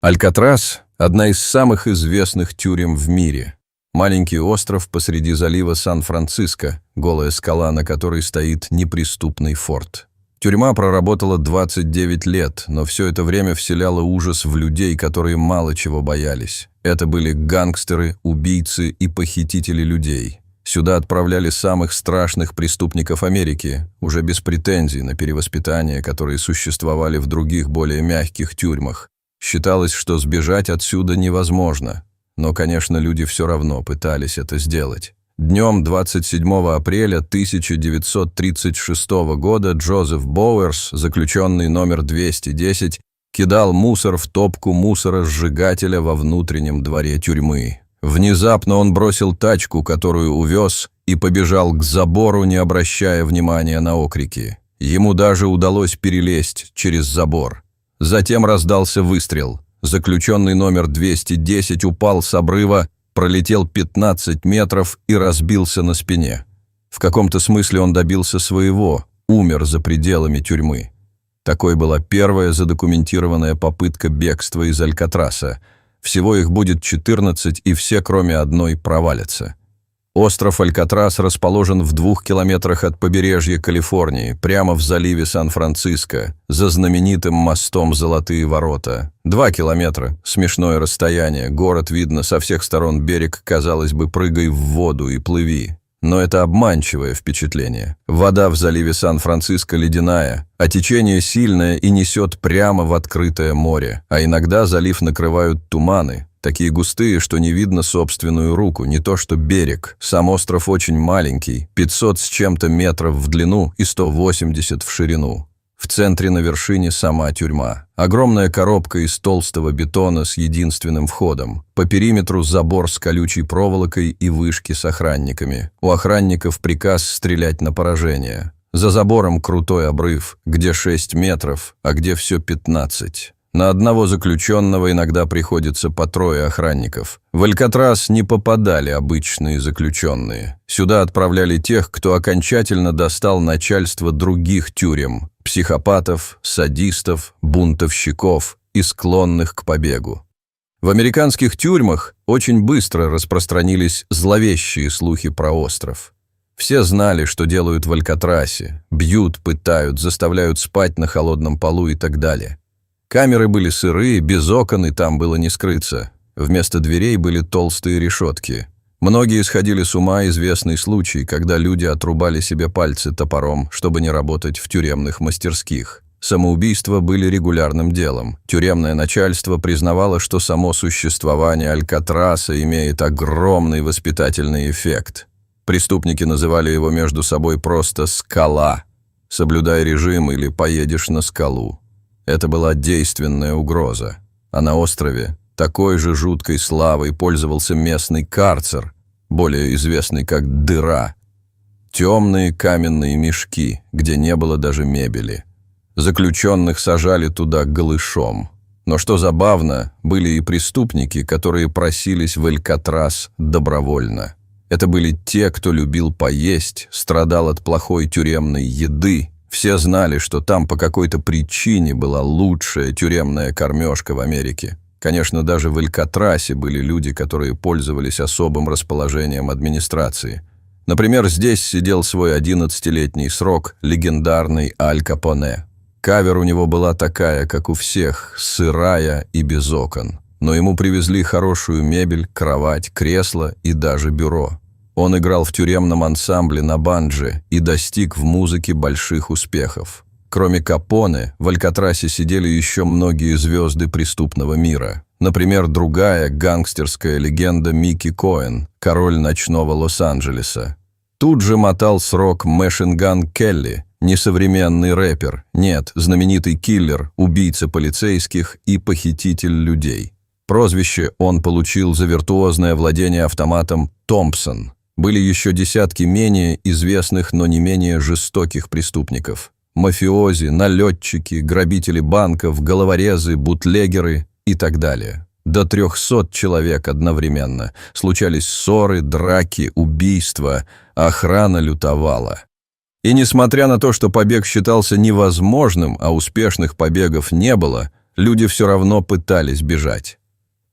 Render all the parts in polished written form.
Алькатрас – одна из самых известных тюрем в мире. Маленький остров посреди залива Сан-Франциско, голая скала, на которой стоит неприступный форт. Тюрьма проработала 29 лет, но все это время вселяла ужас в людей, которые мало чего боялись. Это были гангстеры, убийцы и похитители людей. Сюда отправляли самых страшных преступников Америки, уже без претензий на перевоспитание, которые существовали в других более мягких тюрьмах. Считалось, что сбежать отсюда невозможно, но, конечно, люди все равно пытались это сделать. Днем 27 апреля 1936 года Джозеф Боуэрс, заключенный номер 210, кидал мусор в топку мусоросжигателя во внутреннем дворе тюрьмы. Внезапно он бросил тачку, которую увез, и побежал к забору, не обращая внимания на окрики. Ему даже удалось перелезть через забор. Затем раздался выстрел. Заключенный номер 210 упал с обрыва, пролетел 15 метров и разбился на спине. В каком-то смысле он добился своего, умер за пределами тюрьмы. Такой была первая задокументированная попытка бегства из Алькатраса. Всего их будет 14, и все, кроме одной, провалятся. Остров Алькатрас расположен в 2 километрах от побережья Калифорнии, прямо в заливе Сан-Франциско, за знаменитым мостом «Золотые ворота». 2 километра – смешное расстояние, город видно со всех сторон, берег, казалось бы, прыгай в воду и плыви. Но это обманчивое впечатление. Вода в заливе Сан-Франциско ледяная, а течение сильное и несет прямо в открытое море, а иногда залив накрывают туманы. Такие густые, что не видно собственную руку, не то что берег. Сам остров очень маленький, 500 с чем-то метров в длину и 180 в ширину. В центре на вершине сама тюрьма. Огромная коробка из толстого бетона с единственным входом. По периметру забор с колючей проволокой и вышки с охранниками. У охранников приказ стрелять на поражение. За забором крутой обрыв, где 6 метров, а где все 15. На одного заключенного иногда приходится по 3 охранников. В Алькатрас не попадали обычные заключенные. Сюда отправляли тех, кто окончательно достал начальство других тюрем – психопатов, садистов, бунтовщиков и склонных к побегу. В американских тюрьмах очень быстро распространились зловещие слухи про остров. Все знали, что делают в Алькатрасе – бьют, пытают, заставляют спать на холодном полу и так далее. Камеры были сырые, без окон, и там было не скрыться. Вместо дверей были толстые решетки. Многие сходили с ума, известный случай, когда люди отрубали себе пальцы топором, чтобы не работать в тюремных мастерских. Самоубийства были регулярным делом. Тюремное начальство признавало, что само существование Алькатраса имеет огромный воспитательный эффект. Преступники называли его между собой просто «скала». «Соблюдай режим» или «поедешь на скалу». Это была действенная угроза. А на острове такой же жуткой славой пользовался местный карцер, более известный как «дыра». Темные каменные мешки, где не было даже мебели. Заключенных сажали туда голышом. Но что забавно, были и преступники, которые просились в Алькатрас добровольно. Это были те, кто любил поесть, страдал от плохой тюремной еды. Все знали, что там по какой-то причине была лучшая тюремная кормежка в Америке. Конечно, даже в Алькатрасе были люди, которые пользовались особым расположением администрации. Например, здесь сидел свой 11-летний срок легендарный Аль Капоне. Кавер у него была такая, как у всех, сырая и без окон. Но ему привезли хорошую мебель, кровать, кресло и даже бюро. Он играл в тюремном ансамбле на бандже и достиг в музыке больших успехов. Кроме Капоне, в Алькатрасе сидели еще многие звезды преступного мира. Например, другая гангстерская легенда Микки Коэн, король ночного Лос-Анджелеса. Тут же мотал срок Мэшин Ган Келли, несовременный рэпер, нет, знаменитый киллер, убийца полицейских и похититель людей. Прозвище он получил за виртуозное владение автоматом «Томпсон». Были еще десятки менее известных, но не менее жестоких преступников. Мафиози, налетчики, грабители банков, головорезы, бутлегеры и так далее. До 300 человек одновременно. Случались ссоры, драки, убийства. Охрана лютовала. И несмотря на то, что побег считался невозможным, а успешных побегов не было, люди все равно пытались бежать.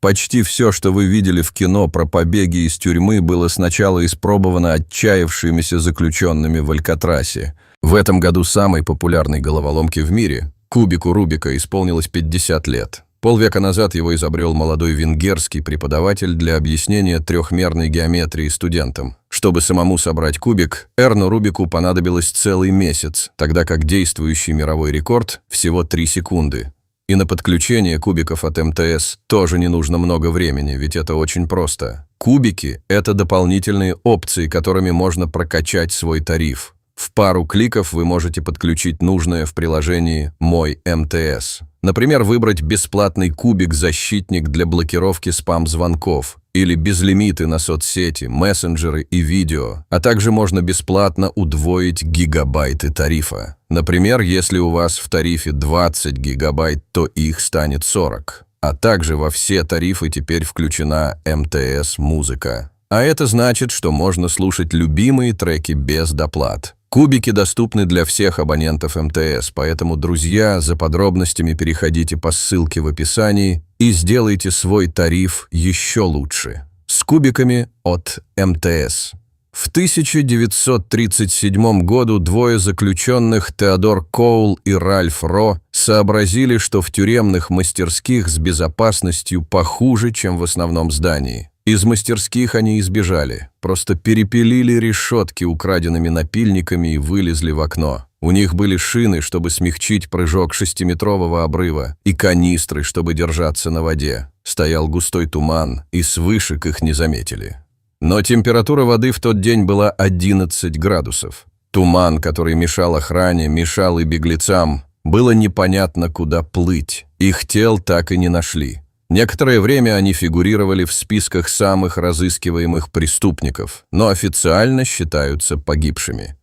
Почти все, что вы видели в кино про побеги из тюрьмы, было сначала испробовано отчаявшимися заключенными в Алькатрасе. В этом году самой популярной головоломки в мире, кубику Рубика, исполнилось 50 лет. Полвека назад его изобрел молодой венгерский преподаватель для объяснения трехмерной геометрии студентам. Чтобы самому собрать кубик, Эрну Рубику понадобилось целый месяц, тогда как действующий мировой рекорд – всего 3 секунды. И на подключение кубиков от МТС тоже не нужно много времени, ведь это очень просто. Кубики – это дополнительные опции, которыми можно прокачать свой тариф. В пару кликов вы можете подключить нужное в приложении «Мой МТС». Например, выбрать бесплатный кубик-защитник для блокировки спам-звонков или безлимиты на соцсети, мессенджеры и видео, а также можно бесплатно удвоить гигабайты тарифа. Например, если у вас в тарифе 20 гигабайт, то их станет 40. А также во все тарифы теперь включена МТС-музыка. А это значит, что можно слушать любимые треки без доплат. Кубики доступны для всех абонентов МТС, поэтому, друзья, за подробностями переходите по ссылке в описании и сделайте свой тариф еще лучше. С кубиками от МТС. В 1937 году двое заключенных, Теодор Коул и Ральф Ро, сообразили, что в тюремных мастерских с безопасностью похуже, чем в основном здании. Из мастерских они избежали, просто перепилили решетки украденными напильниками и вылезли в окно. У них были шины, чтобы смягчить прыжок 6-метрового обрыва, и канистры, чтобы держаться на воде. Стоял густой туман, и с вышек их не заметили. Но температура воды в тот день была 11 градусов. Туман, который мешал охране, мешал и беглецам, было непонятно, куда плыть. Их тел так и не нашли. Некоторое время они фигурировали в списках самых разыскиваемых преступников, но официально считаются погибшими.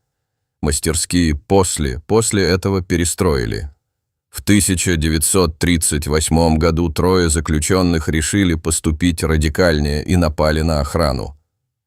Мастерские после этого перестроили. В 1938 году трое заключенных решили поступить радикальнее и напали на охрану.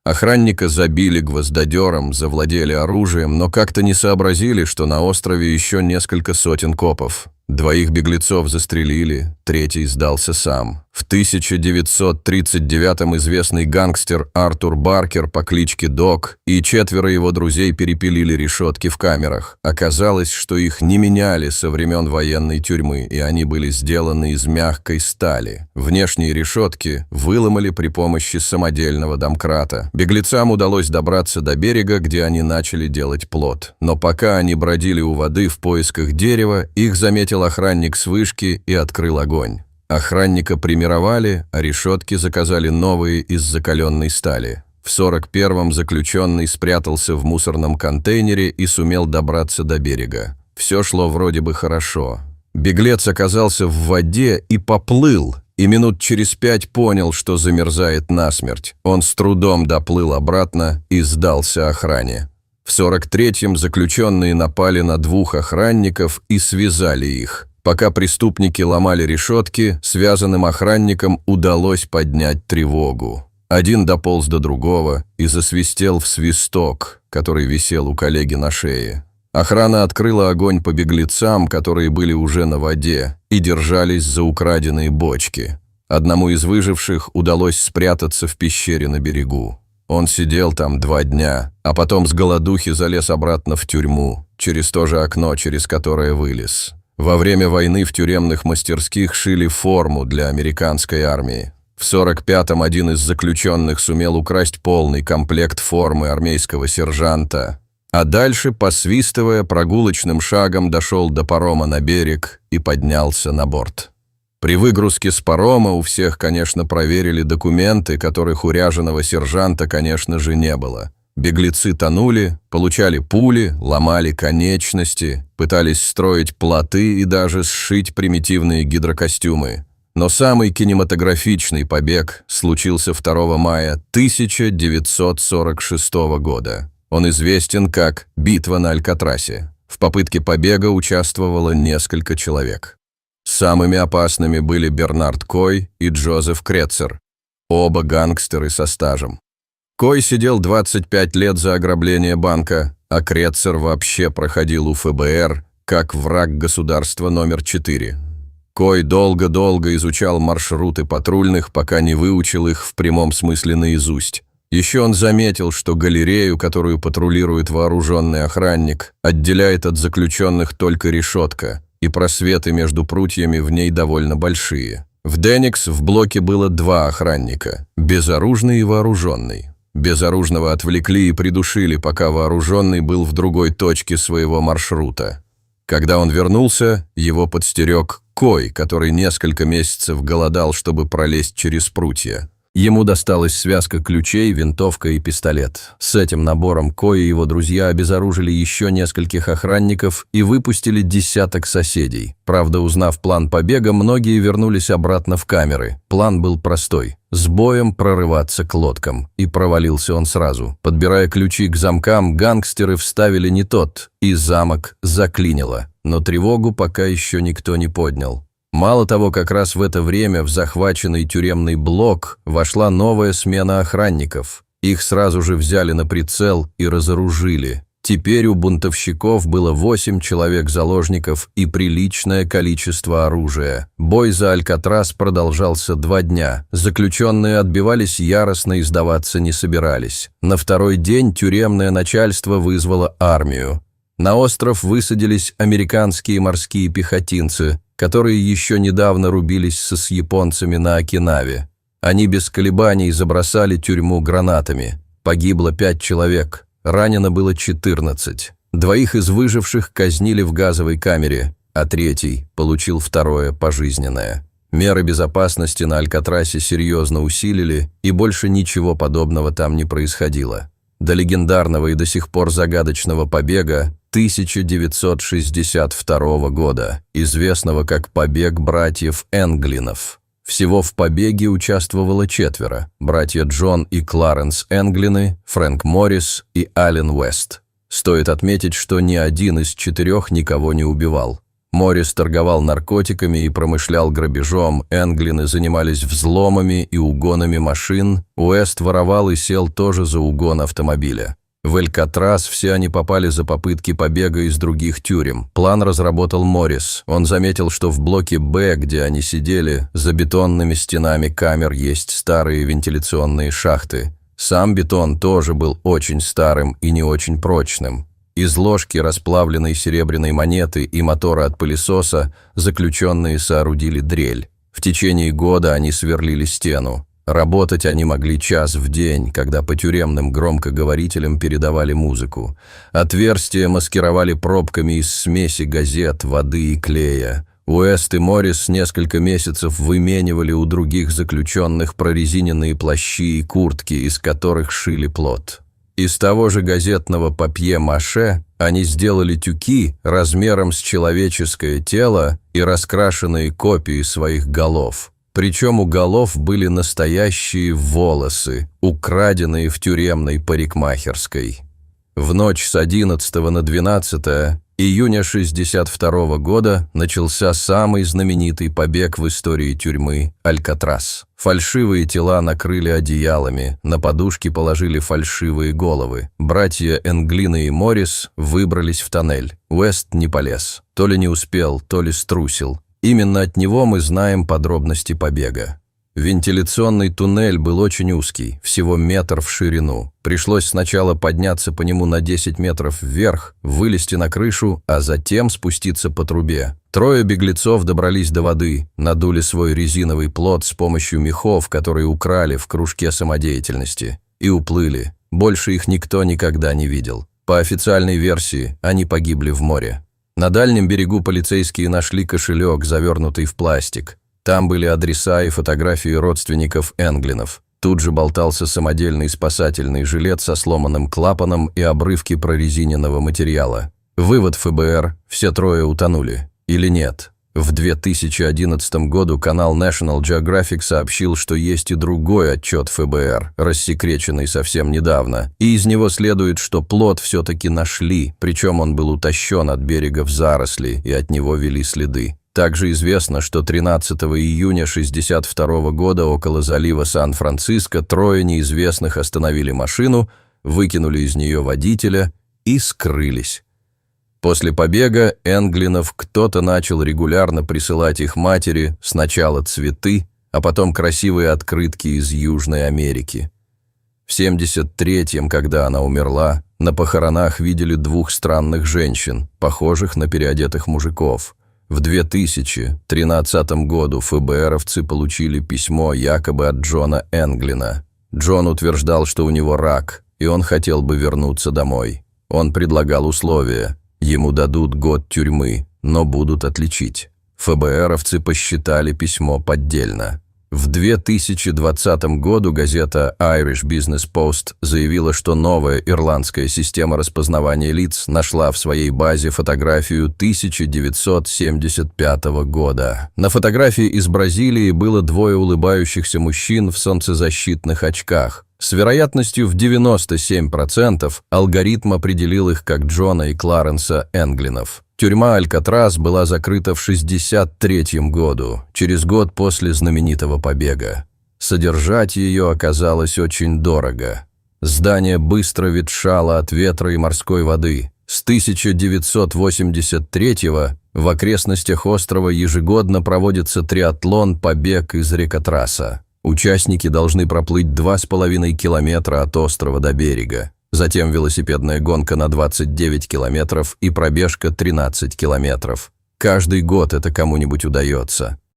Охранника забили гвоздодером, завладели оружием, но как-то не сообразили, что на острове еще несколько сотен копов. 2 беглецов застрелили, 3 сдался сам. В 1939-м известный гангстер Артур Баркер по кличке Док и 4 его друзей перепилили решетки в камерах. Оказалось, что их не меняли со времен военной тюрьмы, и они были сделаны из мягкой стали. Внешние решетки выломали при помощи самодельного домкрата. Беглецам удалось добраться до берега, где они начали делать плот. Но пока они бродили у воды в поисках дерева, их заметил охранник с вышки и открыл огонь. Охранника премировали, а решетки заказали новые из закаленной стали. В 41-м заключенный спрятался в мусорном контейнере и сумел добраться до берега. Все шло вроде бы хорошо. Беглец оказался в воде и поплыл, и минут через 5 понял, что замерзает насмерть. Он с трудом доплыл обратно и сдался охране. В 43-м заключенные напали на 2 охранников и связали их. Пока преступники ломали решетки, связанным охранникам удалось поднять тревогу. Один дополз до другого и засвистел в свисток, который висел у коллеги на шее. Охрана открыла огонь по беглецам, которые были уже на воде, и держались за украденные бочки. Одному из выживших удалось спрятаться в пещере на берегу. Он сидел там 2 дня, а потом с голодухи залез обратно в тюрьму, через то же окно, через которое вылез. Во время войны в тюремных мастерских шили форму для американской армии. В 45-м один из заключенных сумел украсть полный комплект формы армейского сержанта, а дальше, посвистывая, прогулочным шагом дошел до парома на берег и поднялся на борт. При выгрузке с парома у всех, конечно, проверили документы, которых у ряженого сержанта, конечно же, не было. Беглецы тонули, получали пули, ломали конечности, пытались строить плоты и даже сшить примитивные гидрокостюмы. Но самый кинематографичный побег случился 2 мая 1946 года. Он известен как «Битва на Алькатрасе». В попытке побега участвовало несколько человек. Самыми опасными были Бернард Кой и Джозеф Крецер, оба гангстеры со стажем. Кой сидел 25 лет за ограбление банка, а Крецер вообще проходил у ФБР как враг государства номер 4. Кой долго-долго изучал маршруты патрульных, пока не выучил их в прямом смысле наизусть. Еще он заметил, что галерею, которую патрулирует вооруженный охранник, отделяет от заключенных только решетка, и просветы между прутьями в ней довольно большие. В Деникс в блоке было 2 охранника – безоружный и вооруженный. Безоружного отвлекли и придушили, пока вооруженный был в другой точке своего маршрута. Когда он вернулся, его подстерег Кой, который несколько месяцев голодал, чтобы пролезть через прутья. Ему досталась связка ключей, винтовка и пистолет. С этим набором Кой и его друзья обезоружили еще нескольких охранников и выпустили десяток соседей. Правда, узнав план побега, многие вернулись обратно в камеры. План был простой – с боем прорываться к лодкам. И провалился он сразу. Подбирая ключи к замкам, гангстеры вставили не тот, и замок заклинило. Но тревогу пока еще никто не поднял. Мало того, как раз в это время в захваченный тюремный блок вошла новая смена охранников. Их сразу же взяли на прицел и разоружили. Теперь у бунтовщиков было 8 человек-заложников и приличное количество оружия. Бой за Алькатрас продолжался 2 дня. Заключенные отбивались яростно и сдаваться не собирались. На второй день тюремное начальство вызвало армию. На остров высадились американские морские пехотинцы, которые еще недавно рубились с японцами на Окинаве. Они без колебаний забросали тюрьму гранатами. Погибло 5 человек, ранено было 14. 2 из выживших казнили в газовой камере, а 3 получил 2-е пожизненное. Меры безопасности на Алькатрасе серьезно усилили, и больше ничего подобного там не происходило. До легендарного и до сих пор загадочного побега 1962 года, известного как побег братьев Энглинов. Всего в побеге участвовало 4 – братья Джон и Кларенс Энглины, Фрэнк Моррис и Аллен Уэст. Стоит отметить, что ни один из 4 никого не убивал. Моррис торговал наркотиками и промышлял грабежом, Энглины занимались взломами и угонами машин, Уэст воровал и сел тоже за угон автомобиля. В Алькатрас все они попали за попытки побега из других тюрем. План разработал Моррис. Он заметил, что в блоке «Б», где они сидели, за бетонными стенами камер есть старые вентиляционные шахты. Сам бетон тоже был очень старым и не очень прочным. Из ложки расплавленной серебряной монеты и мотора от пылесоса заключенные соорудили дрель. В течение года они сверлили стену. Работать они могли час в день, когда по тюремным громкоговорителям передавали музыку. Отверстия маскировали пробками из смеси газет, воды и клея. Уэст и Моррис несколько месяцев выменивали у других заключенных прорезиненные плащи и куртки, из которых шили плот. Из того же газетного папье-маше они сделали тюки размером с человеческое тело и раскрашенные копии своих голов. Причем у голов были настоящие волосы, украденные в тюремной парикмахерской. В ночь с 11 на 12 июня 1962 года начался самый знаменитый побег в истории тюрьмы – Алькатрас. Фальшивые тела накрыли одеялами, на подушки положили фальшивые головы. Братья Энглины и Моррис выбрались в тоннель. Уэст не полез. То ли не успел, то ли струсил. Именно от него мы знаем подробности побега. Вентиляционный туннель был очень узкий, всего метр в ширину. Пришлось сначала подняться по нему на 10 метров вверх, вылезти на крышу, а затем спуститься по трубе. 3 беглецов добрались до воды, надули свой резиновый плот с помощью мехов, которые украли в кружке самодеятельности, и уплыли. Больше их никто никогда не видел. По официальной версии, они погибли в море. На дальнем берегу полицейские нашли кошелек, завернутый в пластик. Там были адреса и фотографии родственников Энглинов. Тут же болтался самодельный спасательный жилет со сломанным клапаном и обрывки прорезиненного материала. Вывод ФБР – все 3 утонули. Или нет? В 2011 году канал National Geographic сообщил, что есть и другой отчет ФБР, рассекреченный совсем недавно, и из него следует, что плот все-таки нашли, причем он был утащен от берега в заросли, и от него вели следы. Также известно, что 13 июня 1962 года около залива Сан-Франциско 3 неизвестных остановили машину, выкинули из нее водителя и скрылись. После побега Энглинов кто-то начал регулярно присылать их матери сначала цветы, а потом красивые открытки из Южной Америки. В 1973-м, когда она умерла, на похоронах видели двух странных женщин, похожих на переодетых мужиков. В 2013 году ФБРовцы получили письмо якобы от Джона Энглина. Джон утверждал, что у него рак, и он хотел бы вернуться домой. Он предлагал условия. Ему дадут год тюрьмы, но будут отличить. ФБРовцы посчитали письмо поддельно. В 2020 году газета Irish Business Post заявила, что новая ирландская система распознавания лиц нашла в своей базе фотографию 1975 года. На фотографии из Бразилии было двое улыбающихся мужчин в солнцезащитных очках. С вероятностью в 97% алгоритм определил их как Джона и Кларенса Энглинов. Тюрьма Алькатрас была закрыта в 1963 году, через год после знаменитого побега. Содержать ее оказалось очень дорого. Здание быстро ветшало от ветра и морской воды. С 1983-го в окрестностях острова ежегодно проводится триатлон «Побег из Рекатраса». Участники должны проплыть 2,5 километра от острова до берега. Затем велосипедная гонка на 29 километров и пробежка 13 километров. Каждый год это кому-нибудь удается.